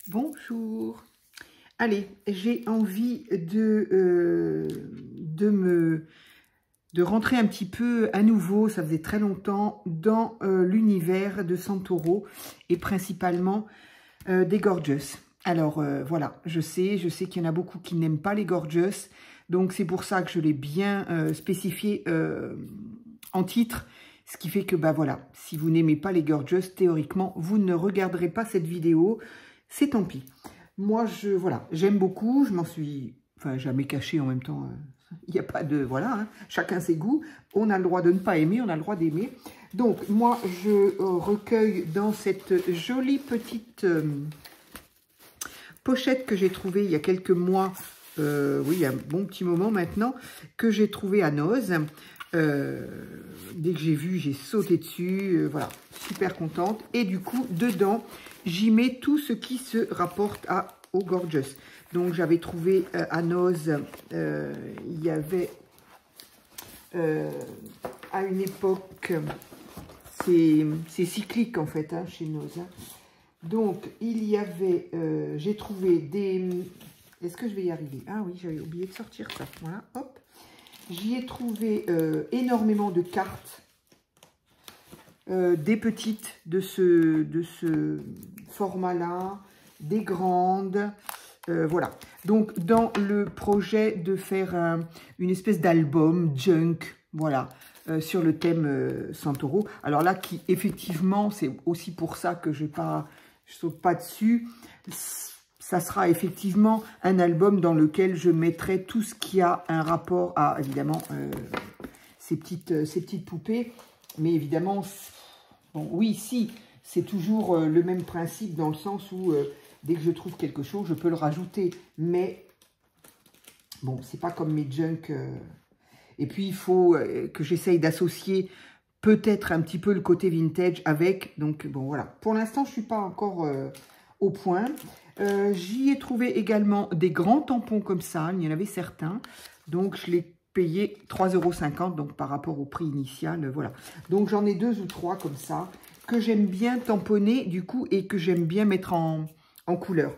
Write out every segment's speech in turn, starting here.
Bonjour. Allez, j'ai envie de rentrer un petit peu à nouveau, ça faisait très longtemps, dans l'univers de Santoro et principalement des Gorgeous. Alors voilà, je sais qu'il y en a beaucoup qui n'aiment pas les Gorgeous, donc c'est pour ça que je l'ai bien spécifié en titre. Ce qui fait que, bah voilà, si vous n'aimez pas les Gorgeous, théoriquement, vous ne regarderez pas cette vidéo. C'est tant pis. Moi, voilà, j'aime beaucoup. Je m'en suis, jamais caché en même temps. Il n'y a pas de, voilà, hein, chacun ses goûts. On a le droit de ne pas aimer, on a le droit d'aimer. Donc, moi, je recueille dans cette jolie petite pochette que j'ai trouvée il y a quelques mois. Oui, il y a un bon petit moment maintenant, que j'ai trouvé à Noz. Dès que j'ai vu, j'ai sauté dessus, voilà, super contente. Et du coup, dedans, j'y mets tout ce qui se rapporte aux Gorgeous. Donc, j'avais trouvé à Noz, il y avait à une époque, c'est cyclique en fait, hein, chez Noz. Hein. Donc, il y avait, j'ai trouvé des... Est-ce que je vais y arriver? Ah oui, j'avais oublié de sortir ça. Voilà, hop. J'y ai trouvé énormément de cartes, des petites de ce format-là, des grandes, voilà. Donc, dans le projet de faire une espèce d'album junk, voilà, sur le thème Santoro. Alors là, qui effectivement, c'est aussi pour ça que je saute pas dessus. Ça sera effectivement un album dans lequel je mettrai tout ce qui a un rapport à, évidemment, ces petites poupées. Mais évidemment, bon, oui, si, c'est toujours le même principe dans le sens où, dès que je trouve quelque chose, je peux le rajouter. Mais, bon, c'est pas comme mes junk. Et puis, il faut que j'essaye d'associer peut-être un petit peu le côté vintage avec. Donc, bon, voilà. Pour l'instant, je ne suis pas encore au point. J'y ai trouvé également des grands tampons comme ça, il y en avait certains, donc je l'ai payé 3,50 €, donc par rapport au prix initial, voilà. Donc j'en ai 2 ou 3 comme ça, que j'aime bien tamponner du coup, et que j'aime bien mettre en couleur.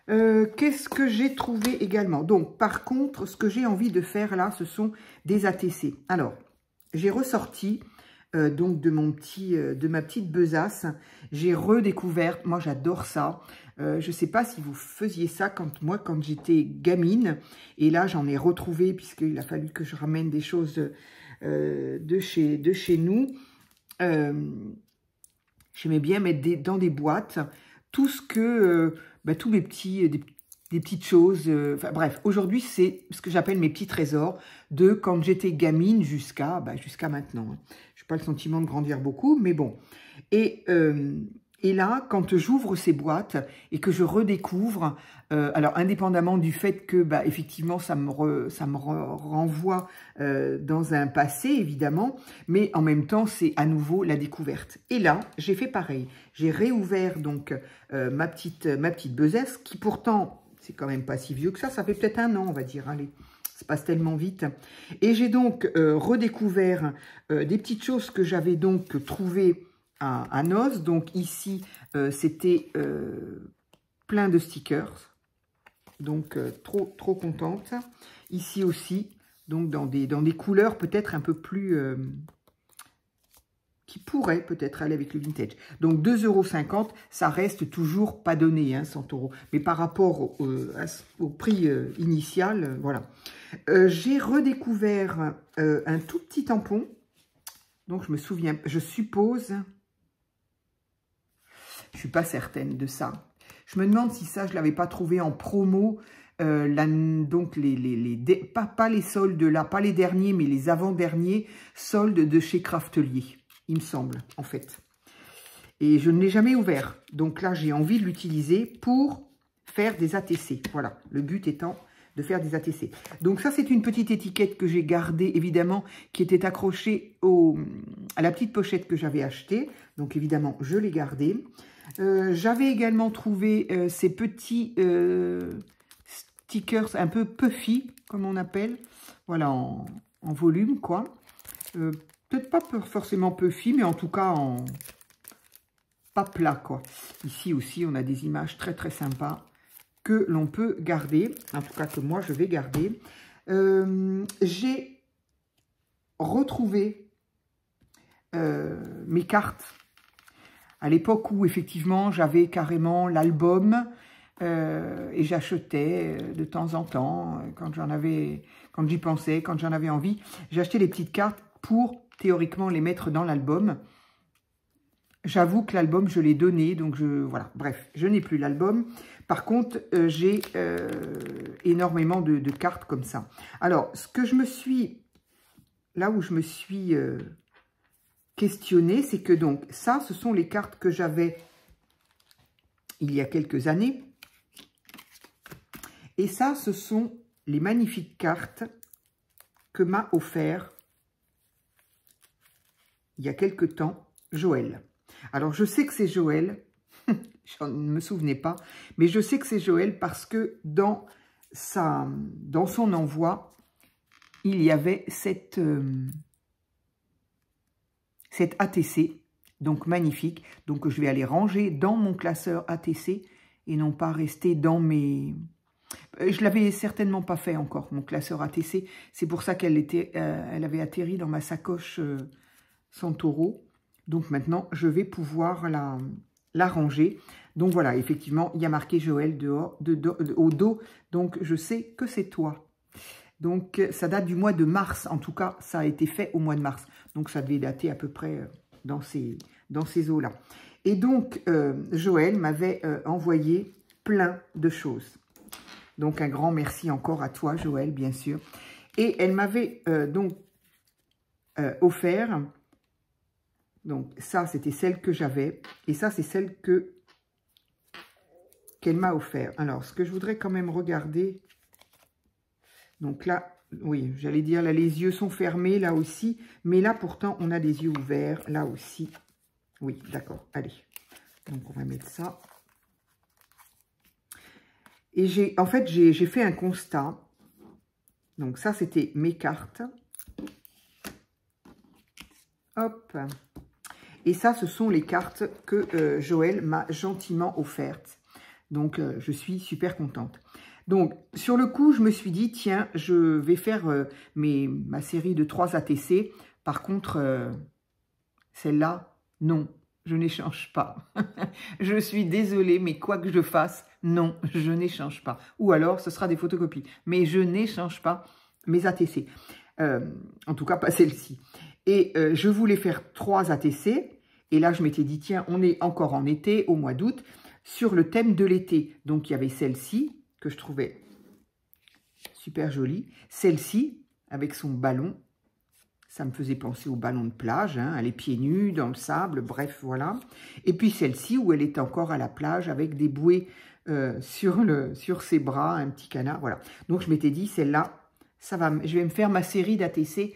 Qu'est-ce que j'ai trouvé également? Donc par contre, ce que j'ai envie de faire là, ce sont des ATC. Alors, j'ai ressorti... donc de ma petite besace, j'ai redécouvert, moi j'adore ça, je ne sais pas si vous faisiez ça quand j'étais gamine, et là j'en ai retrouvé puisqu'il a fallu que je ramène des choses de chez nous. J'aimais bien mettre dans des boîtes tout ce que, tous mes des petites choses, enfin bref, aujourd'hui c'est ce que j'appelle mes petits trésors de quand j'étais gamine jusqu'à maintenant. Hein. Je n'ai pas le sentiment de grandir beaucoup, mais bon. Et là, quand j'ouvre ces boîtes et que je redécouvre, alors indépendamment du fait que, effectivement, ça me renvoie dans un passé, évidemment, mais en même temps, c'est à nouveau la découverte. Et là, j'ai fait pareil. J'ai réouvert donc ma petite besace, qui pourtant, c'est quand même pas si vieux que ça fait peut-être 1 an, on va dire, allez. Ça passe tellement vite. Et j'ai donc redécouvert des petites choses que j'avais donc trouvées à Noz. Donc ici, c'était plein de stickers. Donc trop contente. Ici aussi, donc dans des couleurs peut-être un peu plus... qui pourraient peut-être aller avec le vintage. Donc 2,50 €, ça reste toujours pas donné, hein, 100 €. Mais par rapport au prix initial, voilà. J'ai redécouvert un tout petit tampon. Donc je me souviens, je suppose, je suis pas certaine de ça. Je me demande si ça, je l'avais pas trouvé en promo. Donc pas les soldes là, pas les derniers, mais les avant-derniers soldes de chez Craftelier. Il me semble, en fait. Et je ne l'ai jamais ouvert. Donc là, j'ai envie de l'utiliser pour faire des ATC. Voilà, le but étant de faire des ATC. Donc ça, c'est une petite étiquette que j'ai gardée, évidemment, qui était accrochée à la petite pochette que j'avais achetée. Donc évidemment, je l'ai gardée. J'avais également trouvé ces petits stickers un peu puffy, comme on appelle. Voilà, en volume, quoi. Peut-être pas forcément puffy, mais en tout cas pas plat, quoi. Ici aussi, on a des images très, très sympas que l'on peut garder. En tout cas, que moi, je vais garder. J'ai retrouvé mes cartes à l'époque où, effectivement, j'avais carrément l'album et j'achetais de temps en temps, quand j'y pensais, quand j'en avais envie, j'achetais les petites cartes pour, théoriquement, les mettre dans l'album. J'avoue que l'album, je l'ai donné, donc voilà, bref, je n'ai plus l'album. Par contre, j'ai énormément de cartes comme ça. Alors, là où je me suis questionnée, c'est que donc, ça, ce sont les cartes que j'avais il y a quelques années. Et ça, ce sont les magnifiques cartes que m'a offert il y a quelque temps Joël. Alors, je sais que c'est Joël, je ne me souvenais pas, mais je sais que c'est Joël parce que dans son envoi, il y avait cette ATC, donc magnifique. Donc, je vais aller ranger dans mon classeur ATC et non pas rester dans mes... Je l'avais certainement pas fait encore, mon classeur ATC. C'est pour ça qu'elle avait atterri dans ma sacoche Santoro. Donc maintenant, je vais pouvoir la ranger. Donc voilà, effectivement, il y a marqué Joël au dos. Donc je sais que c'est toi. Donc ça date du mois de mars. En tout cas, ça a été fait au mois de mars. Donc ça devait dater à peu près dans ces eaux-là. Et donc, Joël m'avait envoyé plein de choses. Donc un grand merci encore à toi, Joël, bien sûr. Et elle m'avait donc offert... Donc, ça, c'était celle que j'avais. Et ça, c'est celle qu'elle m'a offert. Alors, ce que je voudrais quand même regarder... Donc là, oui, j'allais dire, là, les yeux sont fermés, là aussi. Mais là, pourtant, on a des yeux ouverts, là aussi. Oui, d'accord, allez. Donc, on va mettre ça. Et en fait, j'ai fait un constat. Donc, ça, c'était mes cartes. Hop. Et ça, ce sont les cartes que Joël m'a gentiment offertes. Donc, je suis super contente. Donc, sur le coup, je me suis dit, tiens, je vais faire ma série de 3 ATC. Par contre, celle-là, non, je n'échange pas. Je suis désolée, mais quoi que je fasse, non, je n'échange pas. Ou alors, ce sera des photocopies. Mais je n'échange pas mes ATC. En tout cas, pas celle-ci. Et je voulais faire 3 ATC. Et là, je m'étais dit, tiens, on est encore en été, au mois d'août, sur le thème de l'été. Donc, il y avait celle-ci, que je trouvais super jolie. Celle-ci, avec son ballon. Ça me faisait penser au ballon de plage, hein, elle est pieds nus, dans le sable, bref, voilà. Et puis celle-ci, où elle est encore à la plage, avec des bouées sur ses bras, un petit canard, voilà. Donc, je m'étais dit, celle-là, je vais me faire ma série d'ATC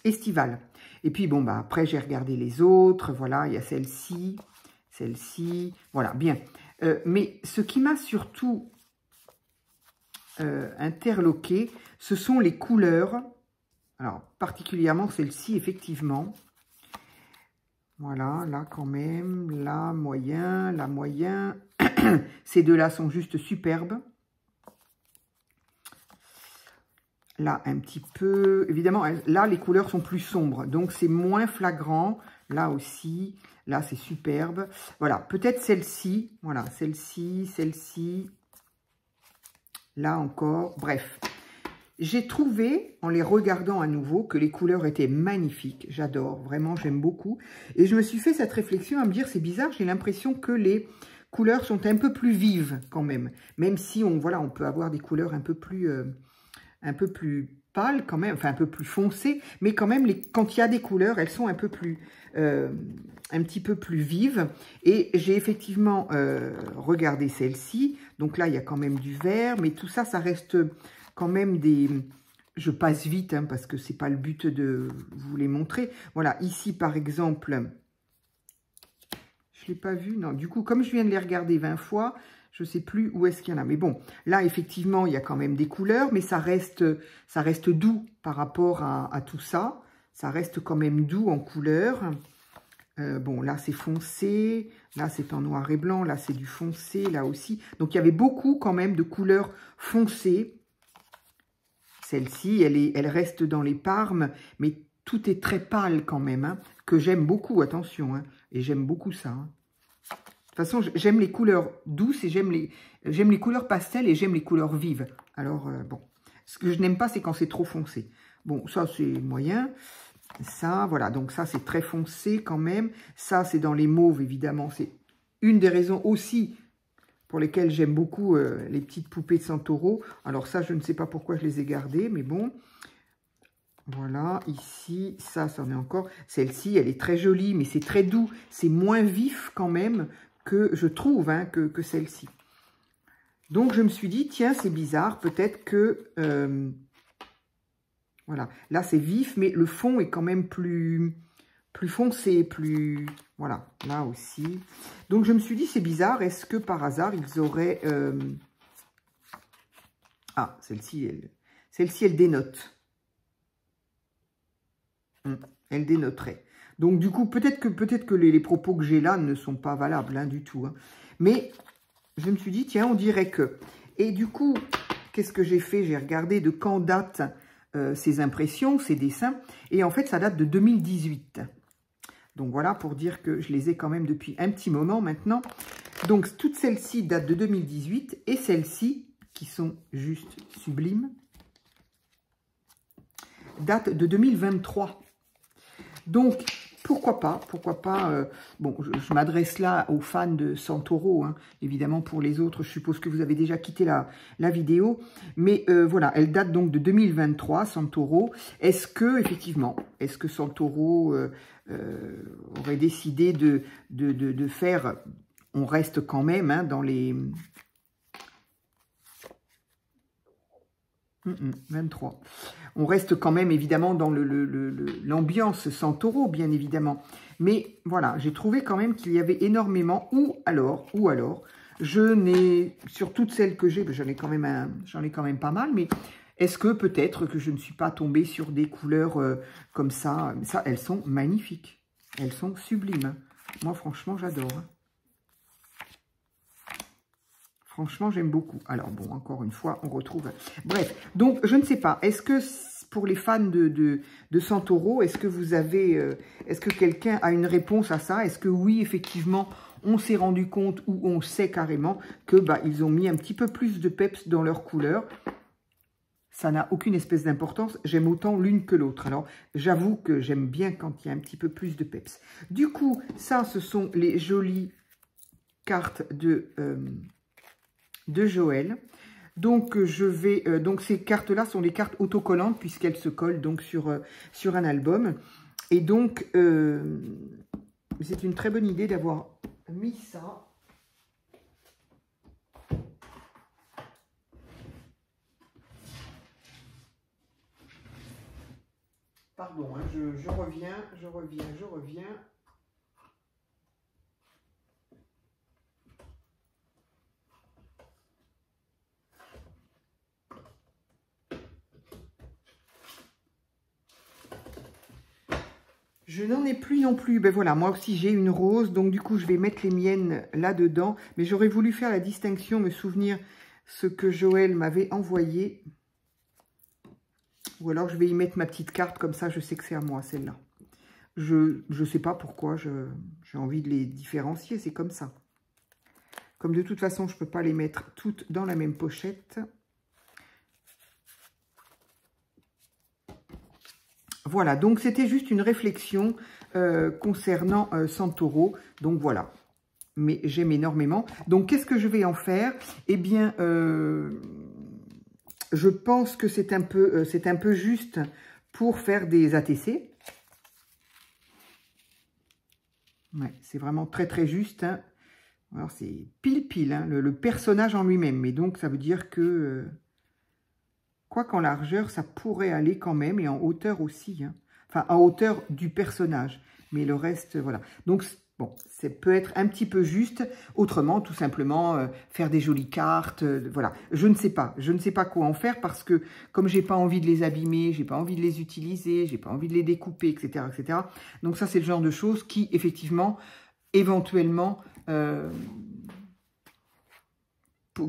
estivale. Et puis, bon, bah, après, j'ai regardé les autres. Voilà, il y a celle-ci, voilà, bien. Mais ce qui m'a surtout interloqué, ce sont les couleurs. Alors, particulièrement celle-ci, effectivement. Voilà, là, quand même, là, moyen, là, moyen. Ces deux-là sont juste superbes. Là, un petit peu... Évidemment, là, les couleurs sont plus sombres. Donc, c'est moins flagrant. Là aussi. Là, c'est superbe. Voilà, peut-être celle-ci. Voilà, celle-ci. Là encore. Bref. J'ai trouvé, en les regardant à nouveau, que les couleurs étaient magnifiques. J'adore. Vraiment, j'aime beaucoup. Et je me suis fait cette réflexion à me dire, c'est bizarre, j'ai l'impression que les couleurs sont un peu plus vives quand même. Même si, on peut avoir des couleurs un peu plus pâles quand même, enfin un peu plus foncées, mais quand même, quand il y a des couleurs, elles sont un petit peu plus vives. Et j'ai effectivement regardé celle-ci. Donc là, il y a quand même du vert, mais tout ça, ça reste quand même des... Je passe vite, hein, parce que c'est pas le but de vous les montrer. Voilà, ici, par exemple, je l'ai pas vu, non. Du coup, comme je viens de les regarder 20 fois... Je ne sais plus où est-ce qu'il y en a. Mais bon, là, effectivement, il y a quand même des couleurs, mais ça reste doux par rapport à tout ça. Ça reste quand même doux en couleur. Bon, là, c'est foncé. Là, c'est en noir et blanc. Là, c'est du foncé, là aussi. Donc, il y avait beaucoup, quand même, de couleurs foncées. Celle-ci, elle reste dans les parmes, mais tout est très pâle, quand même, hein, que j'aime beaucoup, attention. Hein, et j'aime beaucoup ça. Hein. De toute façon, j'aime les couleurs douces et j'aime les couleurs pastel et j'aime les couleurs vives. Alors, bon. Ce que je n'aime pas, c'est quand c'est trop foncé. Bon, ça, c'est moyen. Ça, voilà, donc ça, c'est très foncé quand même. Ça, c'est dans les mauves, évidemment. C'est une des raisons aussi pour lesquelles j'aime beaucoup les petites poupées de Santoro. Alors ça, je ne sais pas pourquoi je les ai gardées, mais bon. Voilà, ici, ça en est encore. Celle-ci, elle est très jolie, mais c'est très doux. C'est moins vif quand même que, je trouve, hein, que celle-ci. Donc, je me suis dit, tiens, c'est bizarre, peut-être que... voilà, là c'est vif, mais le fond est quand même plus foncé, plus... Voilà, là aussi. Donc je me suis dit, c'est bizarre, est-ce que par hasard, ils auraient... Ah, celle-ci, elle dénote. Elle dénoterait. Donc du coup, peut-être que les propos que j'ai là ne sont pas valables, hein, du tout. Hein. Mais je me suis dit, tiens, on dirait que... Et du coup, qu'est-ce que j'ai fait? J'ai regardé de quand date... ces impressions, ces dessins, et en fait ça date de 2018. Donc voilà, pour dire que je les ai quand même depuis un petit moment maintenant. Donc toutes celles-ci datent de 2018, et celles-ci, qui sont juste sublimes, datent de 2023. Donc pourquoi pas, bon, je m'adresse là aux fans de Santoro, hein. Évidemment pour les autres, je suppose que vous avez déjà quitté la vidéo, mais voilà, elle date donc de 2023, Santoro. Est-ce que Santoro aurait décidé de faire, on reste quand même hein, dans les... 23. On reste quand même évidemment dans l'ambiance Santoro, bien évidemment. Mais voilà, j'ai trouvé quand même qu'il y avait énormément, ou alors, je n'ai, sur toutes celles que j'ai, j'en ai quand même pas mal, mais est-ce que peut-être que je ne suis pas tombée sur des couleurs comme ça? Ça, elles sont magnifiques. Elles sont sublimes. Moi, franchement, j'adore. Hein. Franchement, j'aime beaucoup. Alors, bon, encore une fois, on retrouve... Bref, donc, je ne sais pas. Est-ce que, pour les fans de Santoro, est-ce que vous avez... est-ce que quelqu'un a une réponse à ça? Est-ce que, oui, effectivement, on s'est rendu compte ou on sait carrément que ils ont mis un petit peu plus de peps dans leur couleur? Ça n'a aucune espèce d'importance. J'aime autant l'une que l'autre. Alors, j'avoue que j'aime bien quand il y a un petit peu plus de peps. Du coup, ça, ce sont les jolies cartes de Joël. Donc, je vais... donc, ces cartes-là sont des cartes autocollantes puisqu'elles se collent donc sur un album. Et donc, c'est une très bonne idée d'avoir mis ça. Pardon, hein, je reviens. Je n'en ai plus non plus. Ben voilà, moi aussi j'ai une rose, donc du coup je vais mettre les miennes là-dedans. Mais j'aurais voulu faire la distinction, me souvenir ce que Joël m'avait envoyé. Ou alors je vais y mettre ma petite carte, comme ça je sais que c'est à moi celle-là. Je ne sais pas pourquoi j'ai envie de les différencier, c'est comme ça. Comme de toute façon je ne peux pas les mettre toutes dans la même pochette. Voilà, donc c'était juste une réflexion concernant Santoro. Donc voilà, mais j'aime énormément. Donc qu'est-ce que je vais en faire? Eh bien, je pense que c'est un peu juste pour faire des ATC. Ouais, c'est vraiment très très juste. Hein. Alors c'est pile hein, le personnage en lui-même. Mais donc ça veut dire que... quoi qu'en largeur, ça pourrait aller quand même, et en hauteur aussi. Hein. Enfin, en hauteur du personnage. Mais le reste, voilà. Donc, Bon, ça peut être un petit peu juste. Autrement, tout simplement, faire des jolies cartes. Voilà, je ne sais pas. Je ne sais pas quoi en faire parce que comme j'ai pas envie de les abîmer, j'ai pas envie de les utiliser, j'ai pas envie de les découper, etc., etc. Donc ça, c'est le genre de choses qui, effectivement, éventuellement,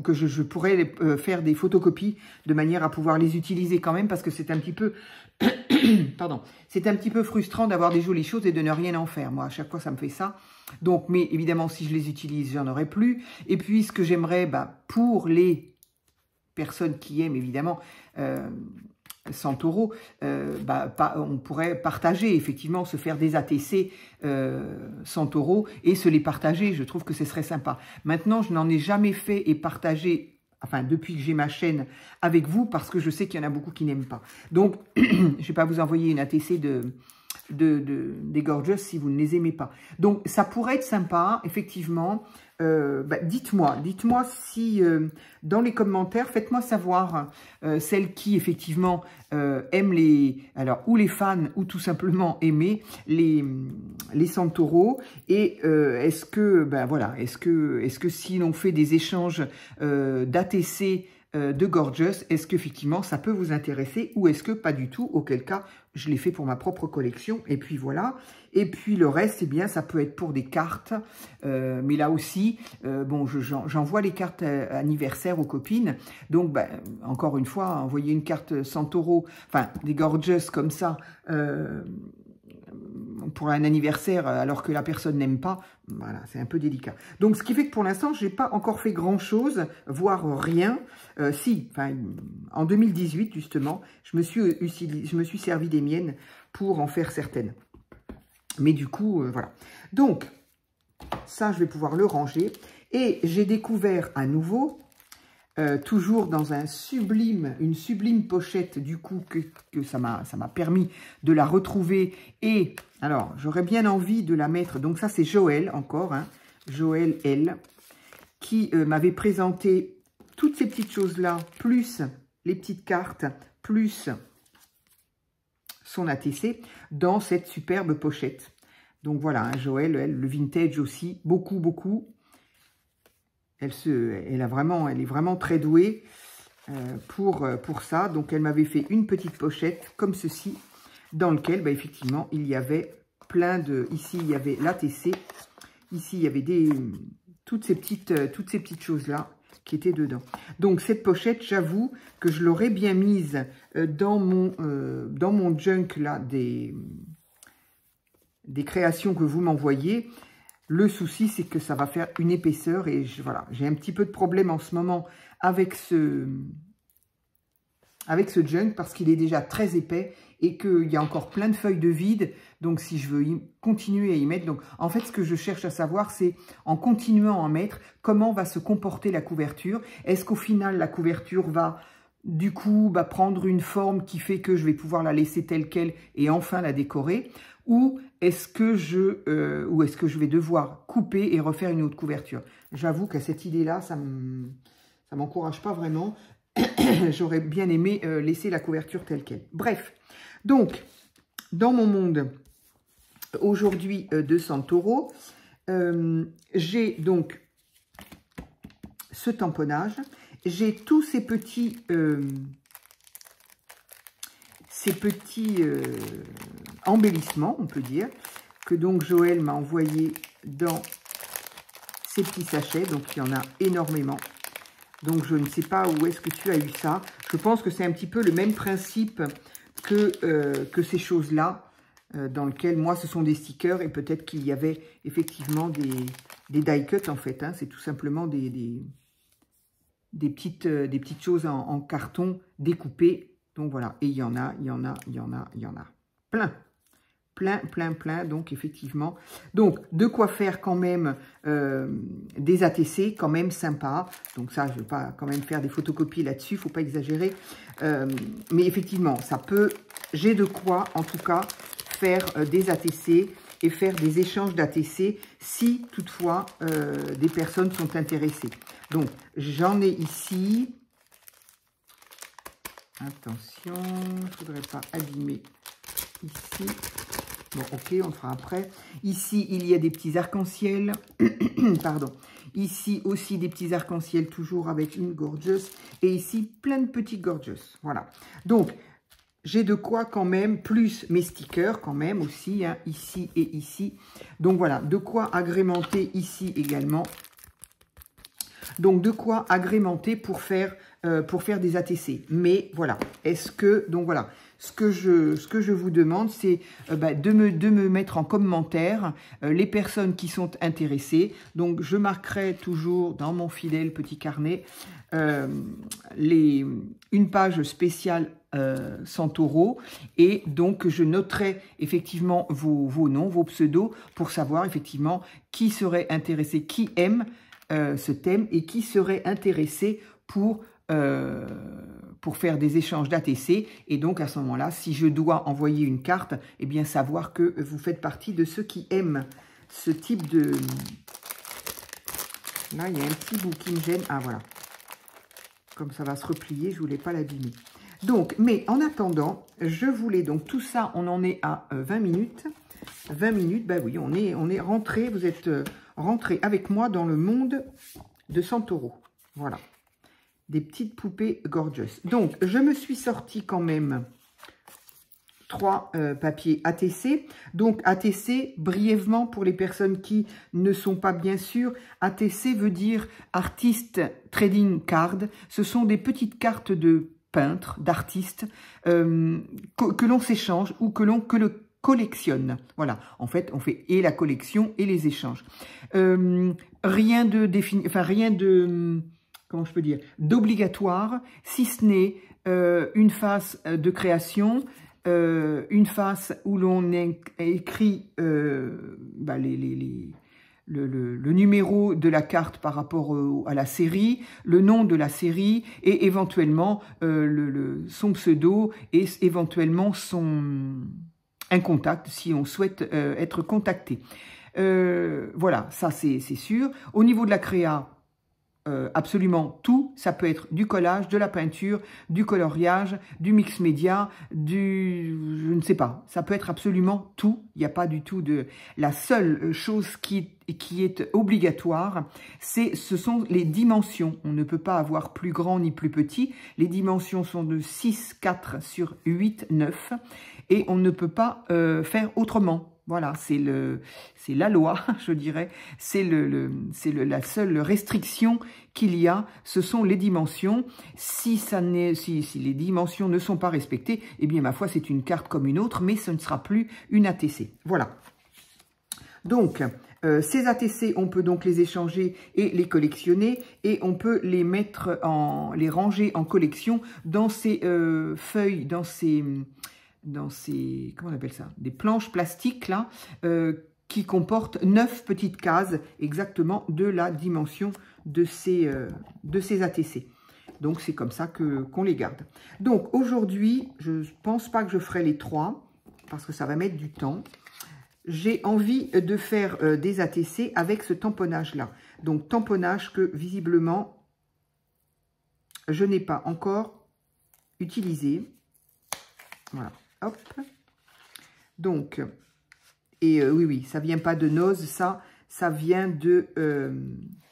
que je pourrais faire des photocopies de manière à pouvoir les utiliser quand même parce que c'est un petit peu... Pardon, c'est un petit peu frustrant d'avoir des jolies choses et de ne rien en faire. Moi, à chaque fois, ça me fait ça. Donc, mais évidemment, si je les utilise, j'en aurai plus. Et puis, ce que j'aimerais, pour les personnes qui aiment, évidemment, Santoro, on pourrait partager, effectivement, se faire des ATC Santoro et se les partager. Je trouve que ce serait sympa. Maintenant, je n'en ai jamais fait et partagé, enfin, depuis que j'ai ma chaîne avec vous, parce que je sais qu'il y en a beaucoup qui n'aiment pas. Donc, je ne vais pas vous envoyer une ATC des Gorgeous si vous ne les aimez pas. Donc, ça pourrait être sympa, effectivement. Dites-moi si, dans les commentaires, faites-moi savoir celles qui, effectivement, aiment ou les fans, ou tout simplement aimer les Santoro. Et est-ce que, est-ce que si l'on fait des échanges d'ATC de Gorgeous, est-ce qu'effectivement ça peut vous intéresser ou est-ce que pas du tout, auquel cas je l'ai fait pour ma propre collection et puis voilà. Et puis le reste, eh bien ça peut être pour des cartes, mais là aussi, bon, j'envoie les cartes anniversaire aux copines, donc encore une fois, envoyer une carte Santoro, enfin des Gorgeous comme ça, pour un anniversaire alors que la personne n'aime pas, voilà, c'est un peu délicat. Donc, ce qui fait que pour l'instant, je n'ai pas encore fait grand-chose, voire rien. En 2018, justement, je me suis servi des miennes pour en faire certaines. Mais du coup, voilà. Donc, ça, je vais pouvoir le ranger. Et j'ai découvert à nouveau... toujours dans une sublime pochette, du coup, que ça m'a permis de la retrouver. Et, alors, j'aurais bien envie de la mettre. Donc, ça, c'est Joël, encore, hein, Joël L, qui m'avait présenté toutes ces petites choses-là, plus les petites cartes, plus son ATC, dans cette superbe pochette. Donc, voilà, hein, Joël, elle, le vintage aussi, beaucoup. Elle est vraiment très douée pour ça. Donc, elle m'avait fait une petite pochette comme ceci, dans lequel, effectivement, il y avait plein de... Ici, il y avait l'ATC. Ici, il y avait toutes ces petites choses-là qui étaient dedans. Donc, cette pochette, j'avoue que je l'aurais bien mise dans mon junk, là, des créations que vous m'envoyez. Le souci, c'est que ça va faire une épaisseur et voilà, j'ai un petit peu de problème en ce moment avec ce junk parce qu'il est déjà très épais et qu'il y a encore plein de feuilles de vide. Donc, si je veux continuer à y mettre... Donc, en fait, ce que je cherche à savoir, c'est en continuant à en mettre, comment va se comporter la couverture. Est-ce qu'au final, la couverture va... Du coup, prendre une forme qui fait que je vais pouvoir la laisser telle qu'elle et enfin la décorer. Ou est-ce que je vais devoir couper et refaire une autre couverture? J'avoue qu'à cette idée-là, ça m'encourage pas vraiment. J'aurais bien aimé laisser la couverture telle qu'elle. Bref, donc, dans mon monde aujourd'hui de Santoro, j'ai donc ce tamponnage. J'ai tous ces petits embellissements, on peut dire, que donc Joël m'a envoyé dans ces petits sachets. Donc, il y en a énormément. Donc, je ne sais pas où est-ce que tu as eu ça. Je pense que c'est un petit peu le même principe que ces choses-là, dans lesquelles, moi, ce sont des stickers. Et peut-être qu'il y avait effectivement des die cuts, en fait. Hein. C'est tout simplement des petites choses en carton découpées. Donc voilà, et il y en a plein, donc effectivement. Donc, de quoi faire quand même des ATC, quand même sympa. Donc ça, je ne vais pas quand même faire des photocopies là-dessus, il ne faut pas exagérer. Mais effectivement, j'ai de quoi, en tout cas, faire des ATC et faire des échanges d'ATC si, toutefois, des personnes sont intéressées. Donc, j'en ai ici... Attention, je ne voudrais pas abîmer ici. Bon, ok, on le fera après. Ici, il y a des petits arcs-en-ciel. Pardon. Ici aussi, des petits arcs-en-ciel, toujours avec une gorgeous. Et ici, plein de petits gorgeous. Voilà. Donc, j'ai de quoi quand même, plus mes stickers quand même aussi, hein, ici et ici. Donc voilà, de quoi agrémenter ici également. Donc, de quoi agrémenter pour faire des ATC. Mais voilà, est-ce que... Donc voilà, ce que je vous demande, c'est de me mettre en commentaire les personnes qui sont intéressées. Donc, je marquerai toujours dans mon fidèle petit carnet une page spéciale Santoro, et donc je noterai effectivement vos noms, vos pseudos, pour savoir effectivement qui serait intéressé, qui aime ce thème et qui serait intéressé pour faire des échanges d'ATC. Et donc à ce moment-là, si je dois envoyer une carte, eh bien savoir que vous faites partie de ceux qui aiment ce type de... Là, il y a un petit bout qui me gêne. Ah voilà. Comme ça va se replier, je ne voulais pas l'abîmer. Donc, mais en attendant, je voulais donc tout ça, on en est à 20 minutes. 20 minutes, bah oui, on est rentré, vous êtes rentré avec moi dans le monde de Santoro. Voilà. Des petites poupées gorgeous. Donc, je me suis sorti quand même 3 papiers ATC. Donc, ATC, brièvement, pour les personnes qui ne sont pas bien sûres, ATC veut dire Artist Trading Card. Ce sont des petites cartes de peintres, d'artistes, que l'on s'échange ou que l'on collectionne. Voilà, en fait, on fait et la collection et les échanges. Rien de défini, enfin, rien de... comment je peux dire, d'obligatoire, si ce n'est une phase de création, une phase où l'on écrit le numéro de la carte par rapport à la série, le nom de la série et éventuellement son pseudo et éventuellement un contact si on souhaite être contacté. Voilà, ça c'est sûr. Au niveau de la créa, absolument tout, ça peut être du collage, de la peinture, du coloriage, du mix média, je ne sais pas, ça peut être absolument tout, il n'y a pas du tout de... La seule chose qui est obligatoire, ce sont les dimensions. On ne peut pas avoir plus grand ni plus petit, les dimensions sont de 6, 4 sur 8, 9, et on ne peut pas faire autrement. Voilà, c'est la loi, je dirais, c'est la seule restriction qu'il y a, ce sont les dimensions. Si les dimensions ne sont pas respectées, eh bien, ma foi, c'est une carte comme une autre, mais ce ne sera plus une ATC. Voilà. Donc, ces ATC, on peut donc les échanger et les collectionner, et on peut les les ranger en collection dans ces feuilles, dans ces, comment on appelle ça, des planches plastiques là, qui comportent 9 petites cases exactement de la dimension de ces ATC. Donc c'est comme ça qu'on les garde. Donc aujourd'hui, je ne pense pas que je ferai les 3 parce que ça va mettre du temps. J'ai envie de faire des ATC avec ce tamponnage là. Donc tamponnage que visiblement je n'ai pas encore utilisé. Voilà. Hop. Donc, et oui, ça vient pas de Nose, ça vient de...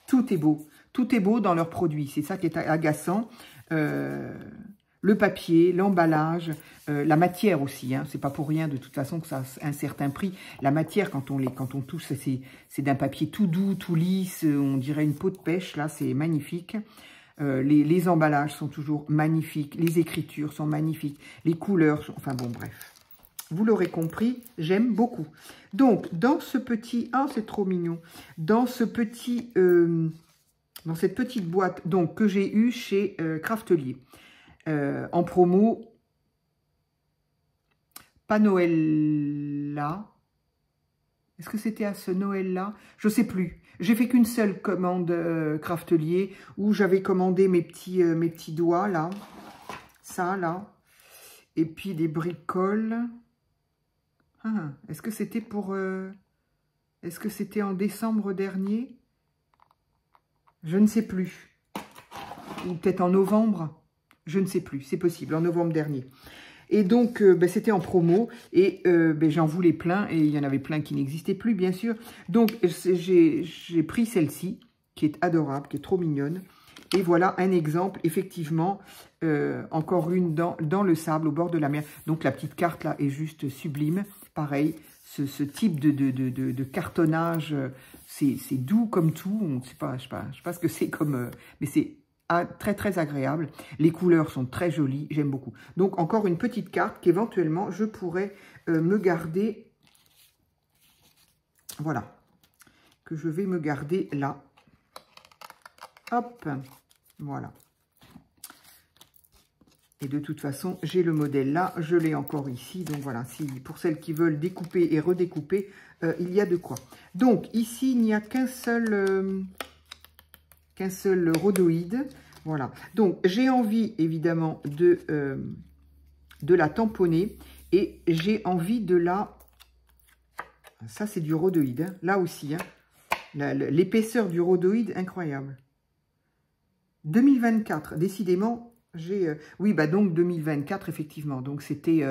tout est beau. Tout est beau dans leurs produits. C'est ça qui est agaçant. Le papier, l'emballage, la matière aussi. Hein, c'est pas pour rien de toute façon que ça a un certain prix. La matière, quand on touche, c'est d'un papier tout doux, tout lisse. On dirait une peau de pêche. Là, c'est magnifique. Les emballages sont toujours magnifiques, les écritures sont magnifiques, les couleurs, enfin bon, bref. Vous l'aurez compris, j'aime beaucoup. Donc, dans ce petit... Ah, c'est trop mignon. Dans cette petite boîte donc, que j'ai eue chez Craftelier, en promo, pas Noël là. Est-ce que c'était à ce Noël-là? Je ne sais plus. J'ai fait qu'une seule commande Craftelier où j'avais commandé mes petits doigts, là. Ça, là. Et puis des bricoles. Ah, est-ce que c'était pour... Est-ce que c'était en décembre dernier? Je ne sais plus. Ou peut-être en novembre? Je ne sais plus. C'est possible, en novembre dernier. Et donc, ben, c'était en promo et ben, j'en voulais plein et il y en avait plein qui n'existaient plus, bien sûr. Donc, j'ai pris celle-ci, qui est adorable, qui est trop mignonne. Et voilà un exemple, effectivement, encore une dans le sable, au bord de la mer. Donc, la petite carte, là, est juste sublime. Pareil, ce type de cartonnage, c'est doux comme tout. On ne sait pas, je sais pas ce que c'est comme... mais c'est très, très agréable. Les couleurs sont très jolies, j'aime beaucoup. Donc, encore une petite carte qu'éventuellement, je pourrais me garder. Voilà. Que je vais me garder là. Hop. Voilà. Et de toute façon, j'ai le modèle là, je l'ai encore ici. Donc voilà, si pour celles qui veulent découper et redécouper, il y a de quoi. Donc ici, il n'y a qu'un seul rhodoïde. Voilà. Donc j'ai envie évidemment de la tamponner et j'ai envie de la... Ça c'est du rhodoïde, hein. Là aussi. Hein. L'épaisseur du rhodoïde, incroyable. 2024, décidément... oui, bah donc 2024, effectivement. Donc, c'était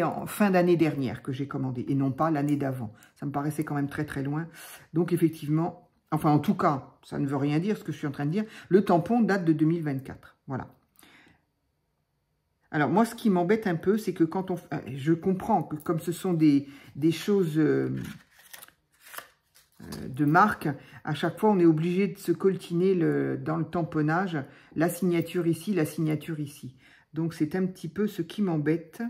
en fin d'année dernière que j'ai commandé et non pas l'année d'avant. Ça me paraissait quand même très, très loin. Donc, effectivement, enfin, en tout cas, ça ne veut rien dire ce que je suis en train de dire. Le tampon date de 2024. Voilà. Alors, moi, ce qui m'embête un peu, c'est que quand on... Je comprends que comme ce sont des choses... de marque, à chaque fois on est obligé de se coltiner dans le tamponnage, la signature ici, la signature ici. Donc c'est un petit peu ce qui m'embête.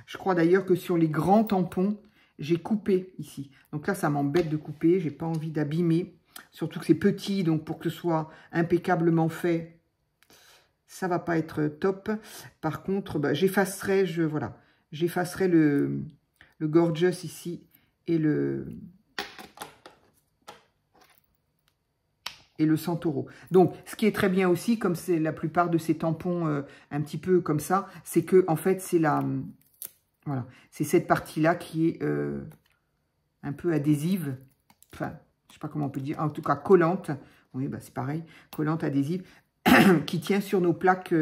Je crois d'ailleurs que sur les grands tampons, j'ai coupé ici. Donc là ça m'embête de couper, j'ai pas envie d'abîmer, surtout que c'est petit, donc pour que ce soit impeccablement fait, ça va pas être top. Par contre, bah, j'effacerai, voilà, j'effacerai le Gorgeous ici et le Centauro. Donc, ce qui est très bien aussi, comme c'est la plupart de ces tampons un petit peu comme ça, c'est que en fait, c'est voilà, c'est cette partie-là qui est un peu adhésive. Enfin, je sais pas comment on peut dire. En tout cas, collante. Oui, bah, c'est pareil. Collante, adhésive, qui tient sur nos plaques.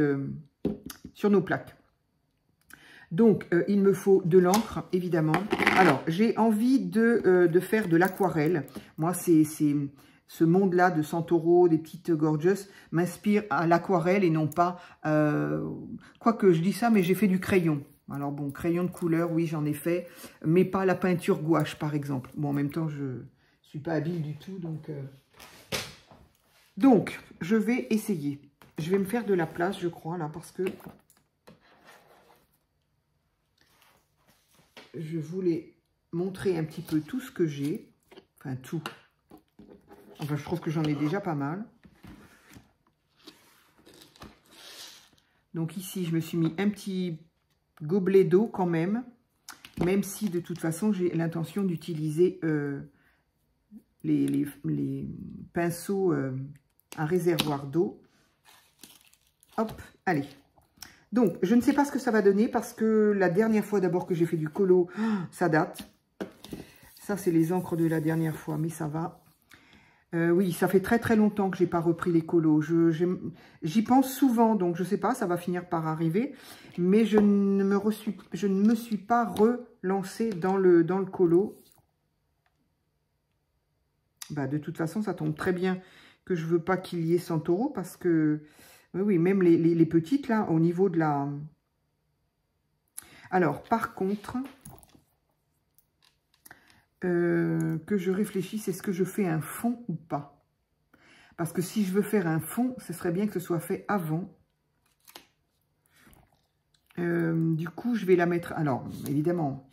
Donc, il me faut de l'encre, évidemment. Alors, j'ai envie de faire de l'aquarelle. Moi, ce monde-là de Centauro, des petites Gorgeous, m'inspire à l'aquarelle et non pas... quoique, je dis ça, mais j'ai fait du crayon. Alors bon, crayon de couleur, oui, j'en ai fait, mais pas la peinture gouache, par exemple. Bon, en même temps, je ne suis pas habile du tout, donc, je vais essayer. Je vais me faire de la place, je crois, là, parce que... je voulais montrer un petit peu tout ce que j'ai. Enfin, tout. Enfin, je trouve que j'en ai déjà pas mal. Donc ici, je me suis mis un petit gobelet d'eau quand même. Même si, de toute façon, j'ai l'intention d'utiliser les pinceaux à réservoir d'eau. Hop, allez. Donc, je ne sais pas ce que ça va donner parce que la dernière fois d'abord que j'ai fait du colo, ça date. Ça, c'est les encres de la dernière fois, mais ça va. Oui, ça fait très très longtemps que j'ai pas repris les colos. J'y pense souvent, donc je sais pas, ça va finir par arriver. Mais je ne me suis pas relancée dans le colo. Bah, de toute façon, ça tombe très bien que je veux pas qu'il y ait Centauro parce que... Oui, même les petites, là, au niveau de la... Alors, par contre, que je réfléchisse, est-ce que je fais un fond ou pas? Parce que si je veux faire un fond, ce serait bien que ce soit fait avant. Du coup, je vais la mettre... Alors, évidemment,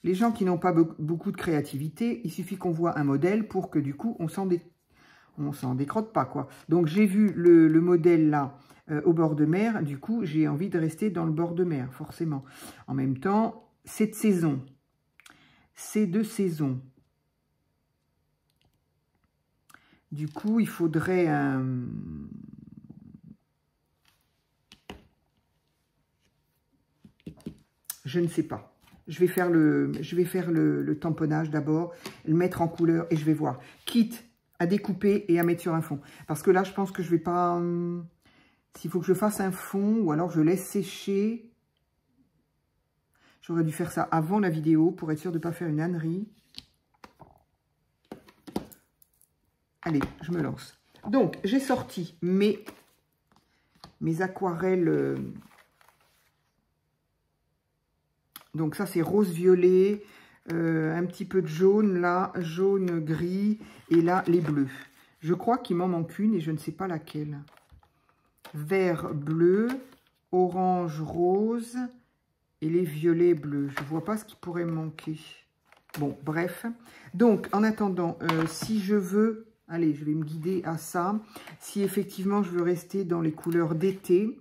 les gens qui n'ont pas beaucoup de créativité, il suffit qu'on voit un modèle pour que, du coup, on s'en décrotte pas, quoi. Donc, j'ai vu le modèle, là, au bord de mer. Du coup, j'ai envie de rester dans le bord de mer, forcément. En même temps, c'est de saison. C'est de saison. Du coup, il faudrait un... Je ne sais pas. Je vais faire le tamponnage d'abord, le mettre en couleur et je vais voir. Quitte à découper et à mettre sur un fond. Parce que là, je pense que je vais pas... S'il faut que je fasse un fond ou alors je laisse sécher. J'aurais dû faire ça avant la vidéo pour être sûr de ne pas faire une ânerie. Allez, je me lance. Donc, j'ai sorti mes aquarelles. Donc ça, c'est rose-violet, un petit peu de jaune, là, jaune-gris, et là, les bleus. Je crois qu'il m'en manque une et je ne sais pas laquelle. Vert, bleu, orange, rose et les violets bleus. Je ne vois pas ce qui pourrait me manquer. Bon, bref. Donc, en attendant, si je veux... Allez, je vais me guider à ça. Si effectivement, je veux rester dans les couleurs d'été...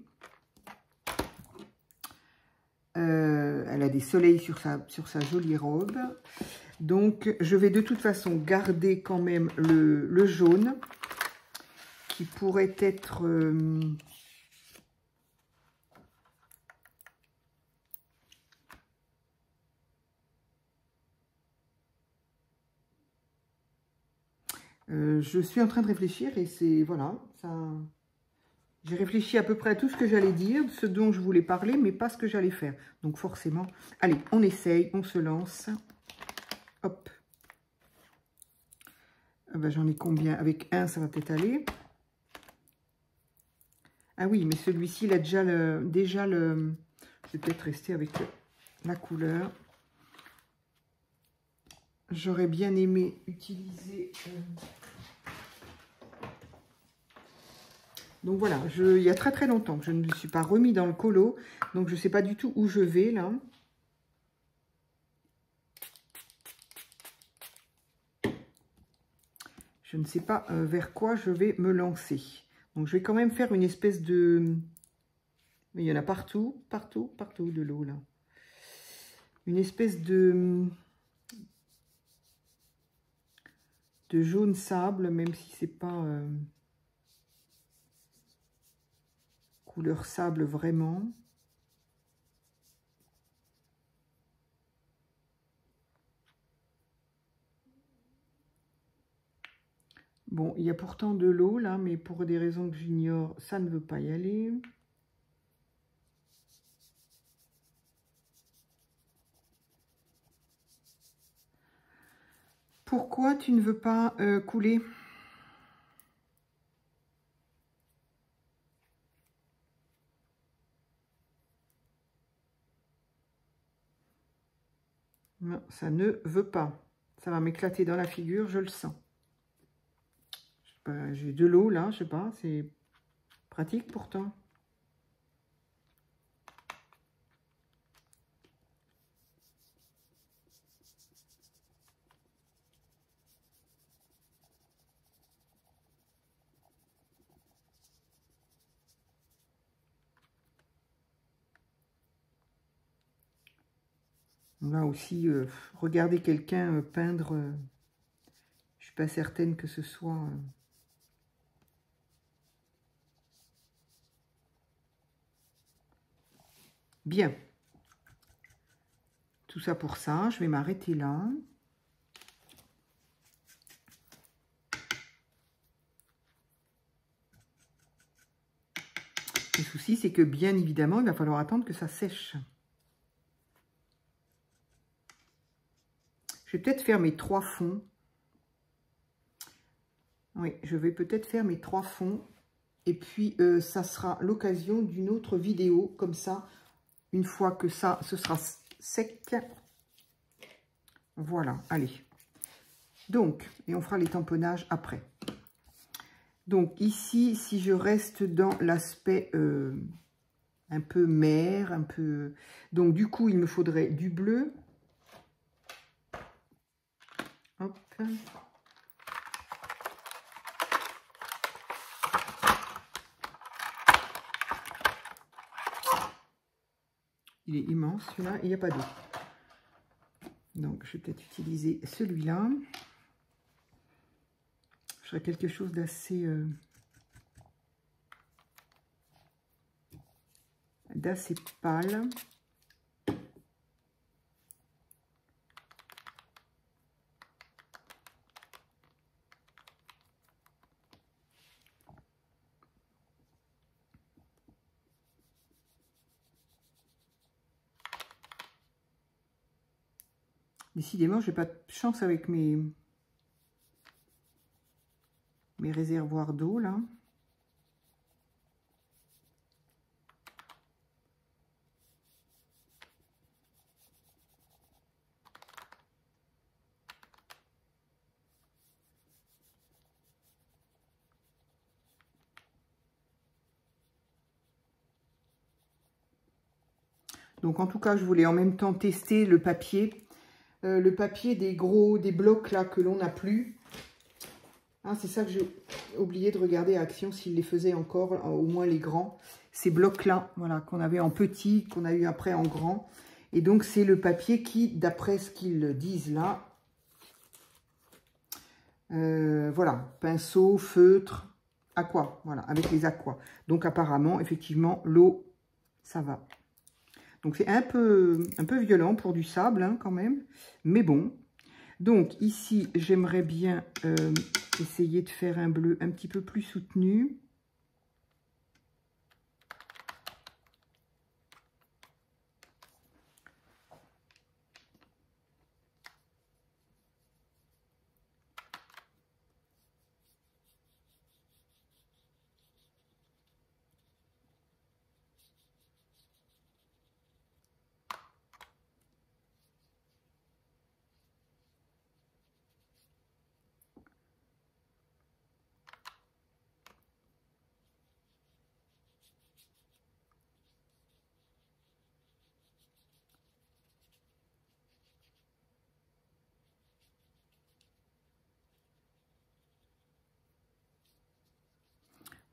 elle a des soleils sur sa jolie robe. Donc, je vais de toute façon garder quand même le jaune qui pourrait être... je suis en train de réfléchir et c'est... Voilà, ça... J'ai réfléchi à peu près à tout ce que j'allais dire, ce dont je voulais parler, mais pas ce que j'allais faire. Donc forcément, allez, on essaye, on se lance. Hop. Ah ben, j'en ai combien? Avec un, ça va peut-être aller. Ah oui, mais celui-ci, il a déjà le... Je vais peut-être rester avec la couleur. J'aurais bien aimé utiliser... Donc voilà, il y a très très longtemps que je ne me suis pas remis dans le colo. Donc je ne sais pas du tout où je vais là. Je ne sais pas vers quoi je vais me lancer. Donc je vais quand même faire une espèce de... Il y en a partout, partout, partout de l'eau là. Une espèce de jaune sable, même si c'est pas... couleur sable vraiment. Bon, il y a pourtant de l'eau là, mais pour des raisons que j'ignore, ça ne veut pas y aller. Pourquoi tu ne veux pas couler? Non, ça ne veut pas. Ça va m'éclater dans la figure, je le sens. J'ai de l'eau là, je sais pas, c'est pratique pourtant. Là aussi, regarder quelqu'un peindre, je suis pas certaine que ce soit... Bien. Tout ça pour ça, je vais m'arrêter là. Le souci, c'est que bien évidemment, il va falloir attendre que ça sèche. Je vais peut-être faire mes 3 fonds. Oui, je vais peut-être faire mes 3 fonds. Et puis, ça sera l'occasion d'une autre vidéo. Comme ça, une fois que ça, ce sera sec. Voilà, allez. Donc, et on fera les tamponnages après. Donc, ici, si je reste dans l'aspect un peu mer, un peu... Donc, du coup, il me faudrait du bleu. Hop. Il est immense, celui-là, il n'y a pas d'eau. Donc, je vais peut-être utiliser celui-là. Je ferai quelque chose d'assez pâle. Décidément, j'ai pas de chance avec mes réservoirs d'eau, là. Donc, en tout cas, je voulais en même temps tester le papier. Le papier des blocs là que l'on n'a plus. Hein, c'est ça que j'ai oublié de regarder à Action s'ils les faisaient encore, au moins les grands. Ces blocs-là, voilà, qu'on avait en petit, qu'on a eu après en grand. Et donc, c'est le papier qui, d'après ce qu'ils disent là, voilà, pinceau, feutre, aqua, voilà, avec les aquas. Donc, apparemment, effectivement, l'eau, ça va. Donc, c'est un peu violent pour du sable, hein, quand même. Mais bon. Donc, ici, j'aimerais bien essayer de faire un bleu un petit peu plus soutenu.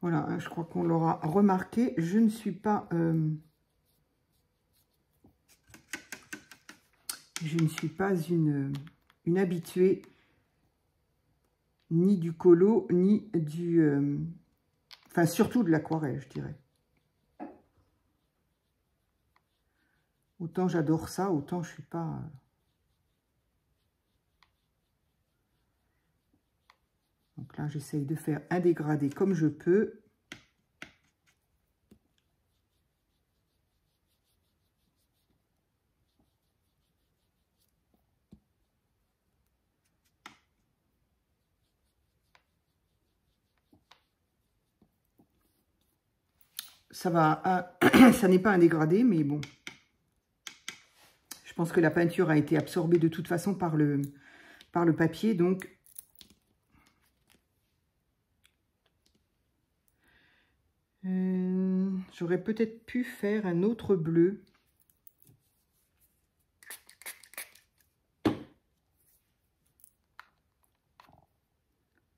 Voilà, je crois qu'on l'aura remarqué. Je ne suis pas... une habituée ni du colo, ni du... enfin, surtout de l'aquarelle, je dirais. Autant j'adore ça, autant je suis pas... Donc là, j'essaye de faire un dégradé comme je peux. Ça va, ça n'est pas un dégradé, mais bon. Je pense que la peinture a été absorbée de toute façon par le papier, donc... j'aurais peut-être pu faire un autre bleu.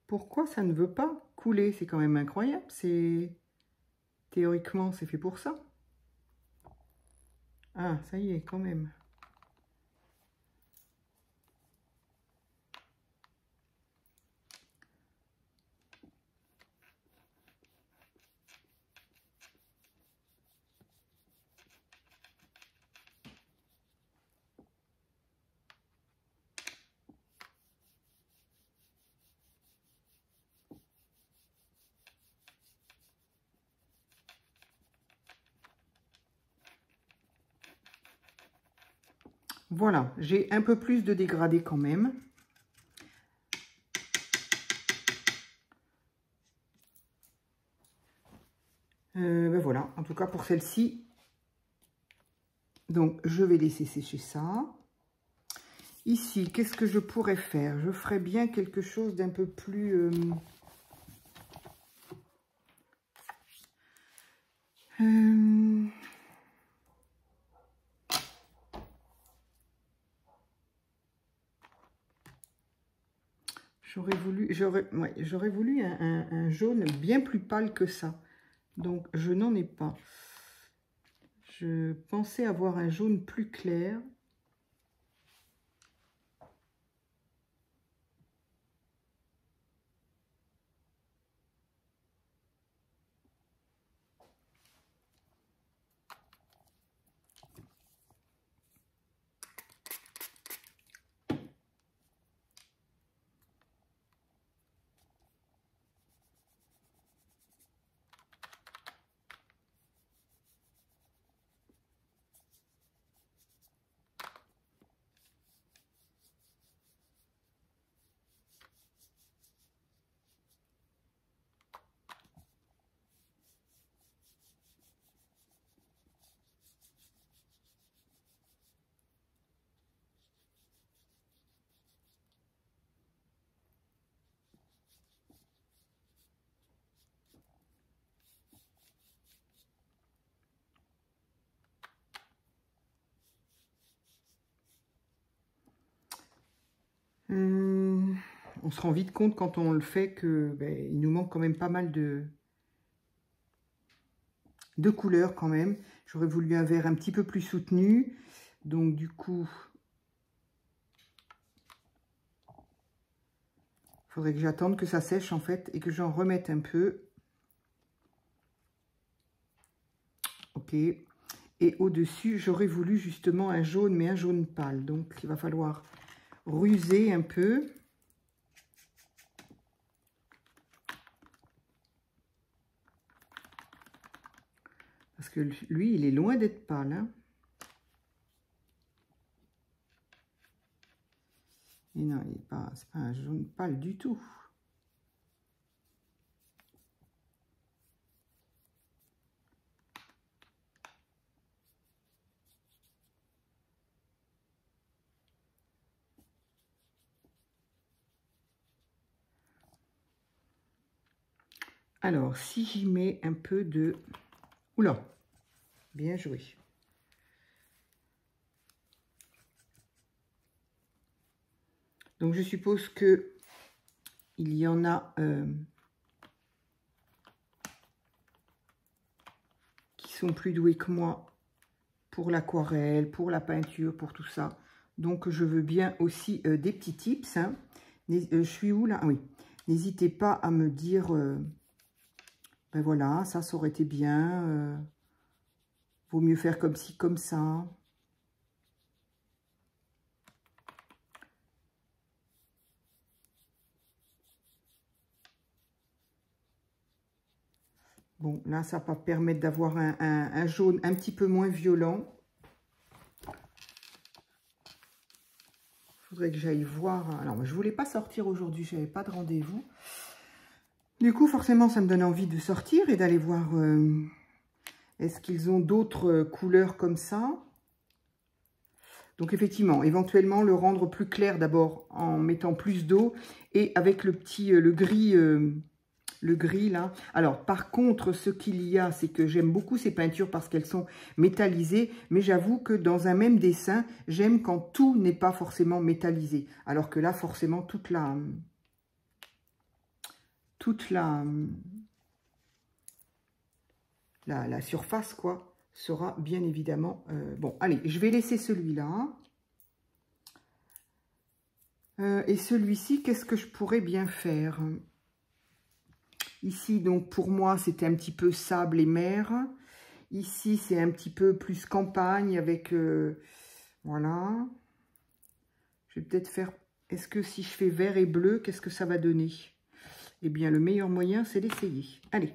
Pourquoi ça ne veut pas couler? C'est quand même incroyable. Théoriquement, c'est fait pour ça. Ah, ça y est, quand même. Voilà, j'ai un peu plus de dégradé quand même. Ben voilà, en tout cas pour celle-ci. Donc, je vais laisser sécher ça. Ici, qu'est-ce que je pourrais faire? Je ferais bien quelque chose d'un peu plus... J'aurais voulu un jaune bien plus pâle que ça. Donc, je n'en ai pas. Je pensais avoir un jaune plus clair. On se rend vite compte quand on le fait que il nous manque quand même pas mal de couleurs quand même. J'aurais voulu un vert un petit peu plus soutenu. Donc du coup, il faudrait que j'attende que ça sèche en fait et que j'en remette un peu. Ok. Et au-dessus, j'aurais voulu justement un jaune, mais un jaune pâle. Donc il va falloir ruser un peu. Parce que lui, il est loin d'être pâle. Hein. Et non, c'est pas un jaune pâle du tout. Alors, si j'y mets un peu de... Oula, bien joué. Donc, je suppose que il y en a qui sont plus doués que moi pour l'aquarelle, pour la peinture, pour tout ça. Donc, je veux bien aussi des petits tips. Hein. Je suis où là? Ah, oui. N'hésitez pas à me dire... ben voilà, ça aurait été bien. Vaut mieux faire comme ci, comme ça. Bon, là, ça va permettre d'avoir un jaune un petit peu moins violent. Il faudrait que j'aille voir. Alors, je ne voulais pas sortir aujourd'hui, je n'avais pas de rendez-vous. Du coup, forcément, ça me donne envie de sortir et d'aller voir... est-ce qu'ils ont d'autres couleurs comme ça? Donc, effectivement, éventuellement, le rendre plus clair d'abord en mettant plus d'eau et avec le petit, le gris là. Alors, par contre, ce qu'il y a, c'est que j'aime beaucoup ces peintures parce qu'elles sont métallisées, mais j'avoue que dans un même dessin, j'aime quand tout n'est pas forcément métallisé. Alors que là, forcément, toute la surface, quoi, sera bien évidemment... bon, allez, je vais laisser celui-là. Et celui-ci, qu'est-ce que je pourrais bien faire? Ici, donc, pour moi, c'était un petit peu sable et mer. Ici, c'est un petit peu plus campagne avec... voilà. Je vais peut-être faire... Est-ce que si je fais vert et bleu, qu'est-ce que ça va donner? Eh bien, le meilleur moyen, c'est d'essayer. Allez.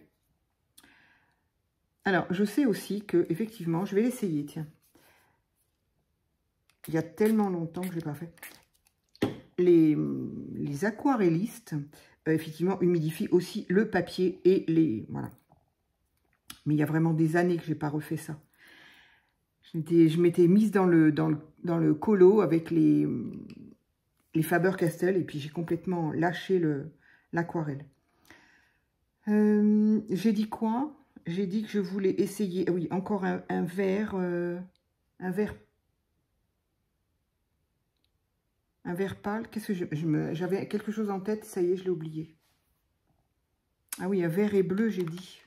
Alors, je sais aussi que, effectivement, je vais l'essayer, tiens. Il y a tellement longtemps que je n'ai pas fait. Les aquarellistes, effectivement, humidifient aussi le papier et les... Voilà. Mais il y a vraiment des années que je n'ai pas refait ça. Je m'étais mise dans le colo avec les Faber-Castell et puis j'ai complètement lâché l'aquarelle. J'ai dit quoi? J'ai dit que je voulais essayer... Oui, encore un vert... un vert pâle. Qu'est-ce que j'avais quelque chose en tête, ça y est, je l'ai oublié. Ah oui, un vert et bleu, j'ai dit.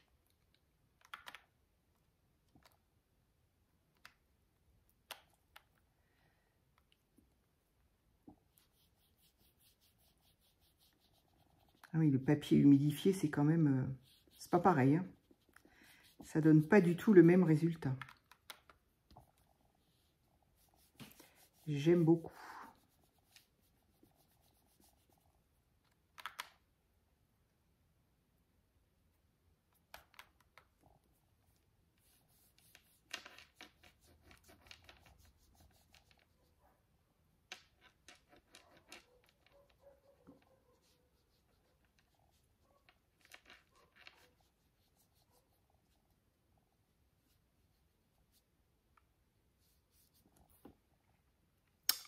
Ah oui, le papier humidifié, c'est quand même... c'est pas pareil. Hein. Ça donne pas du tout le même résultat. J'aime beaucoup.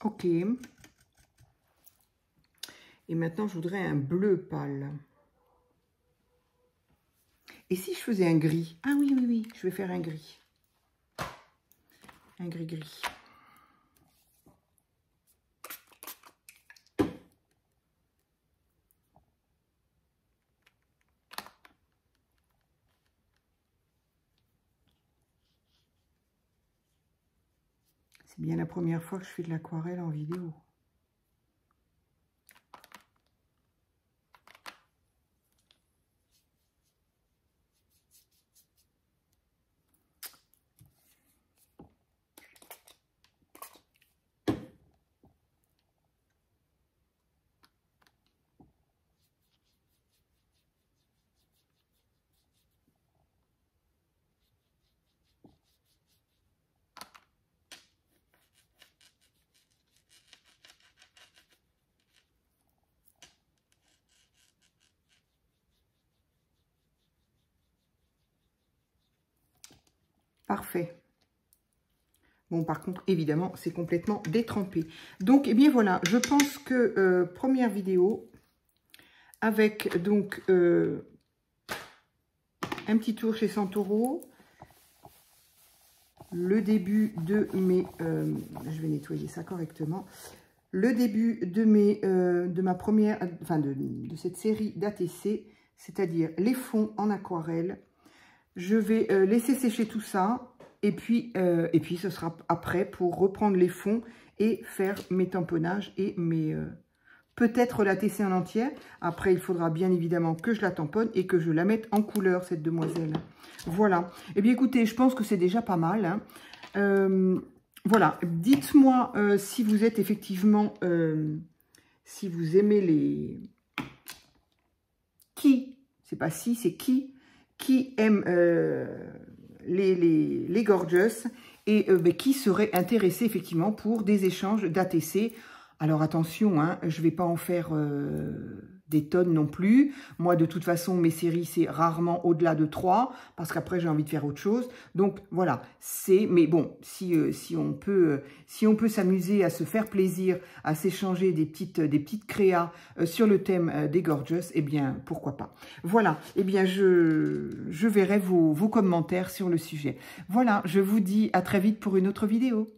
Ok. Et maintenant, je voudrais un bleu pâle. Et si je faisais un gris? Ah oui, oui, oui, je vais faire un gris. Un gris-gris. C'est bien la première fois que je fais de l'aquarelle en vidéo. Parfait. Bon, par contre, évidemment, c'est complètement détrempé. Donc, eh bien, voilà, je pense que première vidéo avec, donc, un petit tour chez Santoro. Le début de mes... je vais nettoyer ça correctement. Le début de ma première... Enfin, de cette série d'ATC, c'est-à-dire les fonds en aquarelle. Je vais laisser sécher tout ça. Et puis, ce sera après pour reprendre les fonds et faire mes tamponnages et mes... peut-être la TC en entière. Après, il faudra bien évidemment que je la tamponne et que je la mette en couleur, cette demoiselle. Voilà. Eh bien, écoutez, je pense que c'est déjà pas mal. Hein. Voilà. Dites-moi si vous êtes effectivement... si vous aimez les... Qui, c'est pas si, c'est qui aime... les gorgeous et qui seraient intéressés effectivement pour des échanges d'ATC. Alors attention, hein, je ne vais pas en faire des tonnes non plus. Moi, de toute façon, mes séries, c'est rarement au-delà de 3, parce qu'après, j'ai envie de faire autre chose. Donc, voilà, c'est... Mais bon, si on peut s'amuser à se faire plaisir, à s'échanger des petites créas sur le thème des gorgeous, eh bien, pourquoi pas. Voilà, eh bien, je verrai vos commentaires sur le sujet. Voilà, je vous dis à très vite pour une autre vidéo.